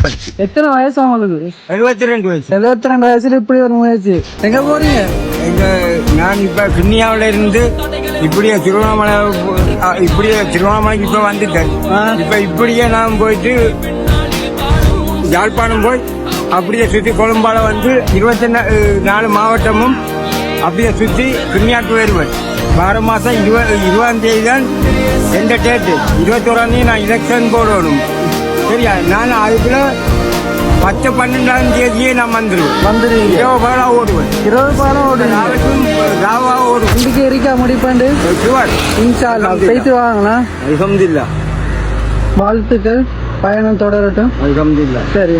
பத்து. எத்தனை வயசு உங்களுக்கு? 72 வயசு. 72 வயசுல இப்படி ஒரு முயற்சி. எங்க போறீங்க? நான் இப்ப கிண்ணியாவில இருந்து இப்படியே திருவண்ணாமலைக்கு இப்ப வந்துட்டேன். இப்ப இப்படியே நான் போயிட்டு யாழ்ப்பாணம் போய் அப்படியே சுத்தி கொழும்பால வந்து 24 மாவட்டமும் அப்படியே சுத்தி கிண்ணியாக்கு வருவேன். வார மாசம் 20ஆம் தேதி தான் எந்த டேட்டு, 21ஆம் தேதி நான் எலெக்ஷன் போடணும். சரியா? நான் அதுக்குள்ள 12ஆம் தேதியே நான் வந்துருவேன். 20 பாலம் ஓடுவேன். 20 பாலம் ஓடுவேன். இன்னைக்கு இருக்கா முடிப்பாண்டு இன்ஷா அல்லாஹ் போயிட்டு வாங்கண்ணா. அல்ஹம்துலில்லாஹ். வாழ்த்துக்கள், பயணம் தொடரட்டும். அல்ஹம்துலில்லாஹ். சரி.